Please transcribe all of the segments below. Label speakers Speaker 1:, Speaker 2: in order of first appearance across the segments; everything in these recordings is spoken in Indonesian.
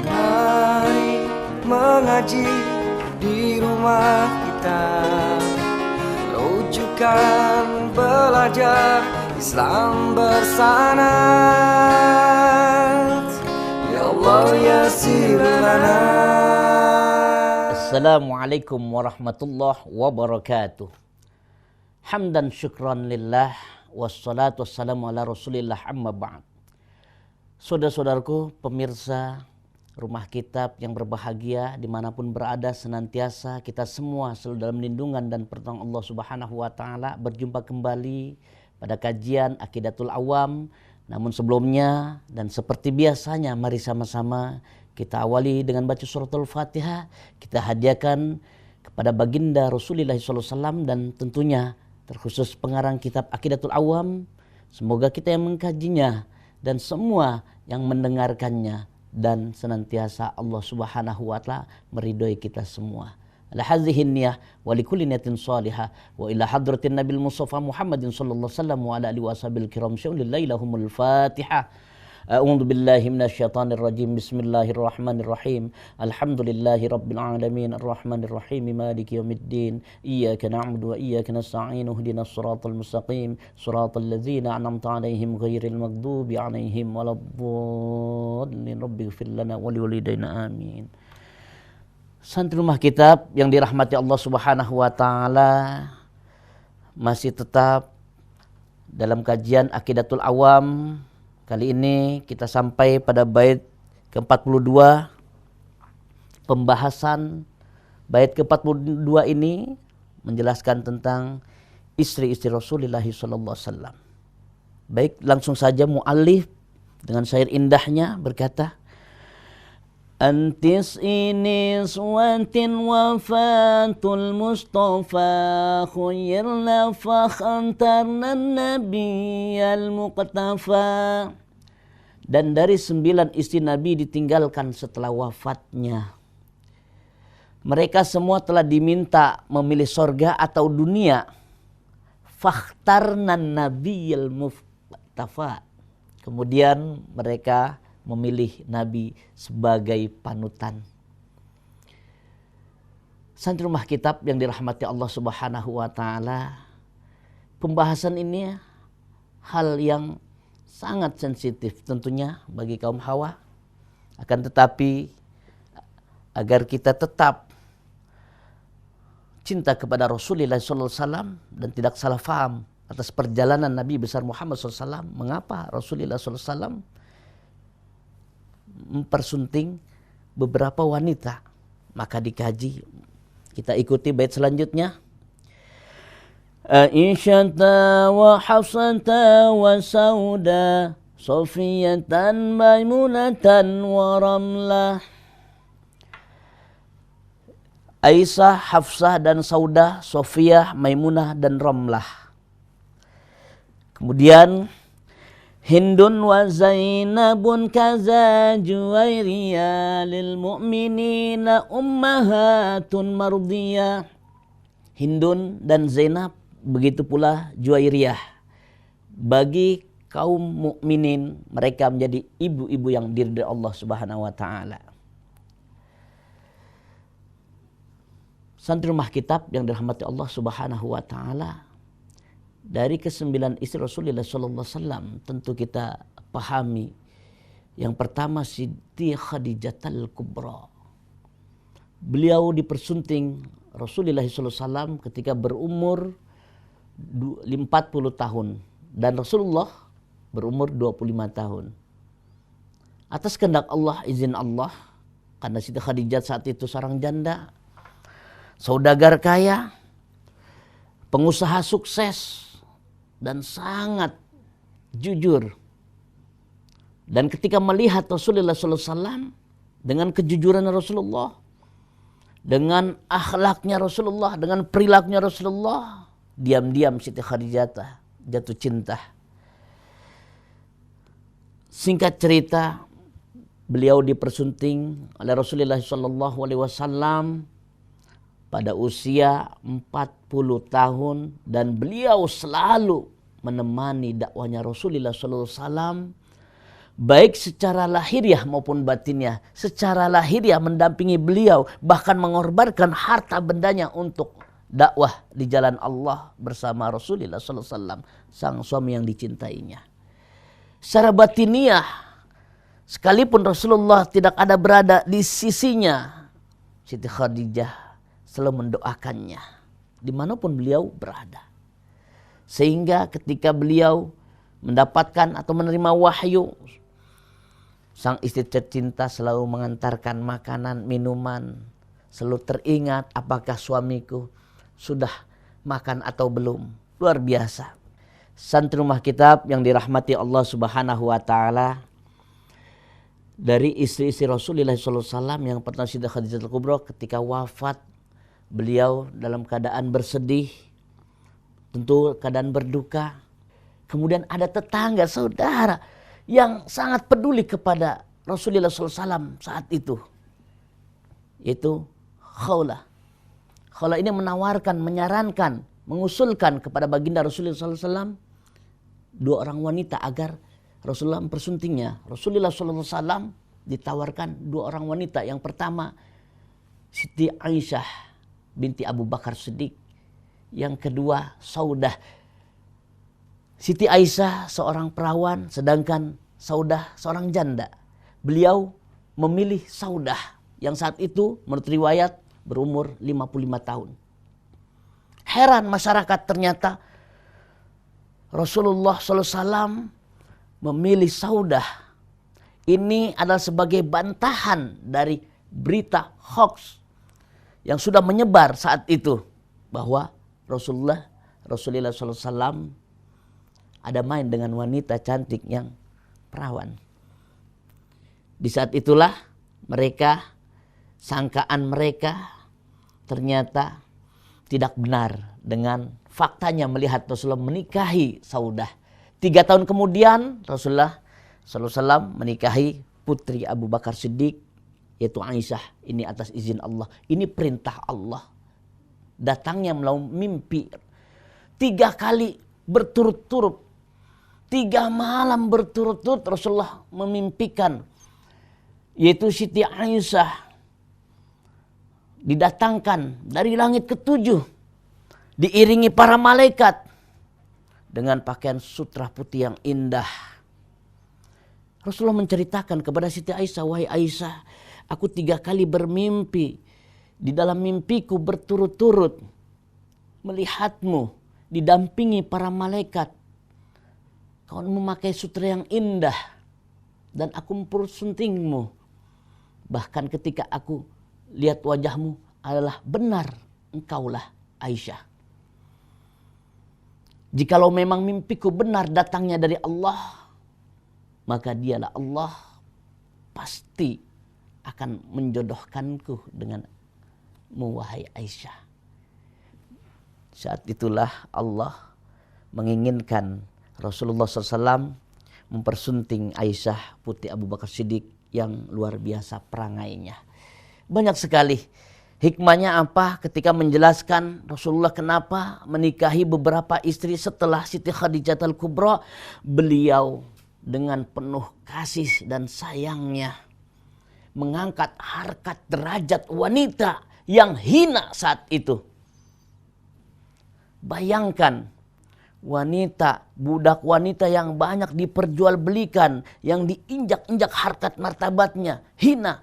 Speaker 1: Mari mengaji di rumah kita, rujukan belajar Islam bersanad. Ya Allah yassir lana.
Speaker 2: Assalamualaikum warahmatullahi wabarakatuh. Hamdan syukran lillah, wassalatu wassalamu ala rasulillah, amma ba'd. Saudara-saudaraku pemirsa Rumah Kitab yang berbahagia, dimanapun berada, senantiasa kita semua selalu dalam lindungan dan pertolongan Allah Subhanahu wa Ta'ala. Berjumpa kembali pada kajian Aqidatul Awam. Namun sebelumnya dan seperti biasanya, mari sama-sama kita awali dengan baca suratul Fatihah. Kita hadiahkan kepada baginda Rasulullah SAW dan tentunya terkhusus pengarang kitab Aqidatul Awam. Semoga kita yang mengkajinya dan semua yang mendengarkannya, dan senantiasa Allah Subhanahu wa Ta'ala meridhoi kita semua. Ala hadhihi niyyah wa likulli niyatin shalihah wa ila hadratin Nabil Mustafa Muhammadin sallallahu alaihi wasallam wa ala alihi washabil kiram syaulillahi lahumul Fatihah. A'udzu billahi minasyaitonir rajim. Bismillahirrahmanirrahim. Alhamdulillahi rabbil alamin arrahmanir rahim maliki yaumiddin. Iyyaka na'budu wa iyyaka nasta'in. Ihdinas siratal mustaqim. Siratal ladzina an'amta 'alaihim ghairil maghdubi 'alaihim waladdallin. Rabbighfir lana wa liwalidayna amin. Santri Rumah Kitab yang dirahmati Allah Subhanahu wa Ta'ala, masih tetap dalam kajian Aqidatul Awam. Kali ini kita sampai pada bait ke-42. Pembahasan bait ke-42 ini menjelaskan tentang istri-istri Rasulullah SAW. Baik, langsung saja mu'allif dengan syair indahnya berkata, Antis ini suatin wafatul Mustafa khuyirna fakhantarna nabiyal muqtafa. Dan dari 9 istri Nabi ditinggalkan setelah wafatnya. Mereka semua telah diminta memilih sorga atau dunia. Fakhtarna nabiyal muqtafa. Kemudian mereka memilih Nabi sebagai panutan. Santri Rumah Kitab yang dirahmati Allah Subhanahu wa Ta'ala, pembahasan ini hal yang sangat sensitif tentunya bagi kaum hawa. Akan tetapi agar kita tetap cinta kepada Rasulullah SAW dan tidak salah faham atas perjalanan Nabi besar Muhammad SAW, mengapa Rasulullah SAW mempersunting beberapa wanita, maka dikaji. Kita ikuti bait selanjutnya. Aisyata wa Hafsata wa Sauda Sofiyatan Maimunatan wa Ramlah. Aisyah, Hafsah dan Saudah, Sofiyah, Maimunah dan Ramlah. Kemudian Hindun wa Zainabun kaza Juwairiyah lil mu'minina ummahatun mardiyah. Hindun dan Zainab, begitu pula Juwairiyah, bagi kaum mukminin mereka menjadi ibu-ibu yang diridhoi Allah Subhanahu wa Ta'ala. Santri Rumah Kitab yang dirahmati Allah Subhanahu wa Ta'ala, dari ke-9 istri Rasulullah SAW tentu kita pahami. Yang pertama Siti Khadijatul Kubra. Beliau dipersunting Rasulullah SAW ketika berumur 40 tahun dan Rasulullah berumur 25 tahun. Atas kehendak Allah, izin Allah, karena Siti Khadijah saat itu seorang janda, saudagar kaya, pengusaha sukses, dan sangat jujur. Dan ketika melihat Rasulullah SAW dengan kejujuran Rasulullah, dengan akhlaknya Rasulullah, dengan perilakunya Rasulullah, diam-diam Siti Khadijah jatuh cinta. Singkat cerita, beliau dipersunting oleh Rasulullah SAW pada usia 40 tahun dan beliau selalu menemani dakwahnya Rasulullah SAW baik secara lahiriah maupun batinnya. Secara lahiriah mendampingi beliau, bahkan mengorbankan harta bendanya untuk dakwah di jalan Allah bersama Rasulullah SAW, sang suami yang dicintainya. Secara batiniah, sekalipun Rasulullah tidak ada berada di sisinya, Siti Khadijah selalu mendoakannya dimanapun beliau berada. Sehingga ketika beliau mendapatkan atau menerima wahyu, sang istri tercinta selalu mengantarkan makanan, minuman, selalu teringat apakah suamiku sudah makan atau belum. Luar biasa. Santri Rumah Kitab yang dirahmati Allah Subhanahu wa taala, dari istri-istri Rasulullah SAW yang pertama Siti Khadijah Al-Kubra, ketika wafat beliau dalam keadaan bersedih, tentu keadaan berduka. Kemudian ada tetangga, saudara yang sangat peduli kepada Rasulullah SAW saat itu, yaitu Khawlah. Khawlah ini menawarkan, menyarankan, mengusulkan kepada baginda Rasulullah SAW 2 orang wanita agar Rasulullah mempersuntingnya. Rasulullah SAW ditawarkan 2 orang wanita. Yang pertama Siti Aisyah binti Abu Bakar Siddiq. Yang kedua Saudah. Siti Aisyah seorang perawan, sedangkan Saudah seorang janda. Beliau memilih Saudah yang saat itu menurut riwayat berumur 55 tahun. Heran masyarakat, ternyata Rasulullah SAW memilih Saudah. Ini adalah sebagai bantahan dari berita hoax yang sudah menyebar saat itu, bahwa Rasulullah SAW ada main dengan wanita cantik yang perawan. Di saat itulah sangkaan mereka ternyata tidak benar dengan faktanya melihat Rasulullah menikahi Saudah. 3 tahun kemudian Rasulullah SAW menikahi putri Abu Bakar Siddiq, yaitu Aisyah. Ini atas izin Allah. Ini perintah Allah. Datangnya melalui mimpi 3 kali berturut-turut. 3 malam berturut-turut Rasulullah memimpikan, yaitu Siti Aisyah didatangkan dari langit ke-7 diiringi para malaikat dengan pakaian sutra putih yang indah. Rasulullah menceritakan kepada Siti Aisyah, wahai Aisyah, aku 3 kali bermimpi. Di dalam mimpiku berturut-turut melihatmu didampingi para malaikat. Kau memakai sutra yang indah dan aku mempersuntingmu. Bahkan ketika aku lihat wajahmu adalah benar engkaulah Aisyah. Jikalau memang mimpiku benar datangnya dari Allah, maka dialah Allah pasti akan menjodohkanku denganmu, wahai Aisyah. Saat itulah Allah menginginkan Rasulullah SAW mempersunting Aisyah putri Abu Bakar Siddiq yang luar biasa perangainya. Banyak sekali hikmahnya apa ketika menjelaskan Rasulullah kenapa menikahi beberapa istri setelah Siti Khadijah Al-Kubra. Beliau dengan penuh kasih dan sayangnya mengangkat harkat derajat wanita yang hina saat itu. Bayangkan wanita, budak wanita yang banyak diperjualbelikan, yang diinjak-injak harkat martabatnya, hina.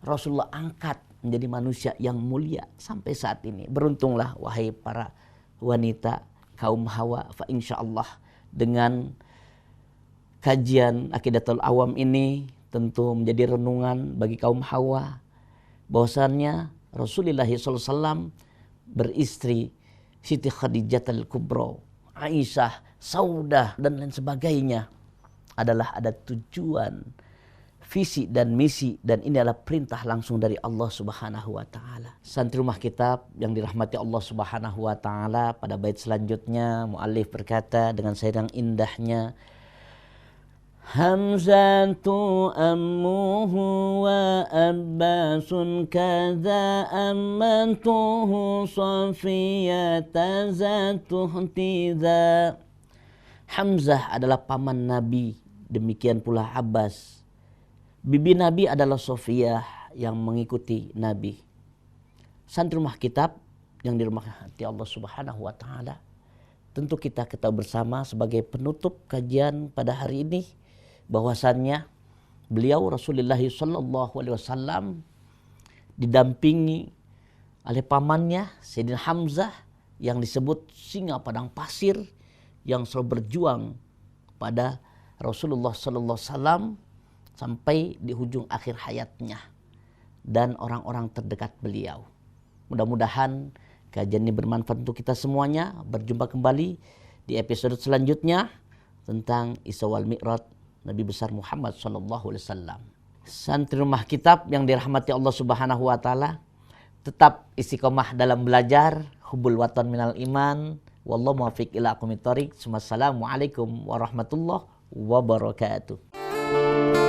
Speaker 2: Rasulullah angkat menjadi manusia yang mulia sampai saat ini. Beruntunglah wahai para wanita kaum Hawa, fa insyaallah dengan kajian Aqidatul Awam ini tentu menjadi renungan bagi kaum Hawa bahwasannya Rasulullah SAW beristri Siti Khadijah Al-Kubra, Aisyah, Saudah dan lain sebagainya adalah ada tujuan, visi dan misi, dan ini adalah perintah langsung dari Allah Subhanahu wa taala. Santri Rumah Kitab yang dirahmati Allah Subhanahu wa taala, pada bait selanjutnya muallif berkata dengan syair yang indahnya, Hamzatu ammuhu wa Abbasun kadza ammatuhu Safiyata zatuh tiza. Hamzah adalah paman Nabi demikian pula Abbas. Bibi Nabi adalah Sofiyah yang mengikuti Nabi. Santri rumah kitab yang dirahmati Allah Subhanahu wa taala, tentu kita ketahui bersama sebagai penutup kajian pada hari ini bahwasannya beliau Rasulullah sallallahu alaihi wasallam didampingi oleh pamannya Sayyidina Hamzah yang disebut singa padang pasir yang selalu berjuang pada Rasulullah sallallahu alaihi wasallam sampai di ujung akhir hayatnya dan orang-orang terdekat beliau. Mudah-mudahan kajian ini bermanfaat untuk kita semuanya. Berjumpa kembali di episode selanjutnya tentang Isra wal Mi'raj Nabi besar Muhammad sallallahu alaihi wasallam. Santri rumah kitab yang dirahmati Allah Subhanahu wa taala, tetap istiqomah dalam belajar, hubbul watan minal iman, wallahu muwaffiq ila aqwamit thoriq. Wassalamualaikum warahmatullahi wabarakatuh.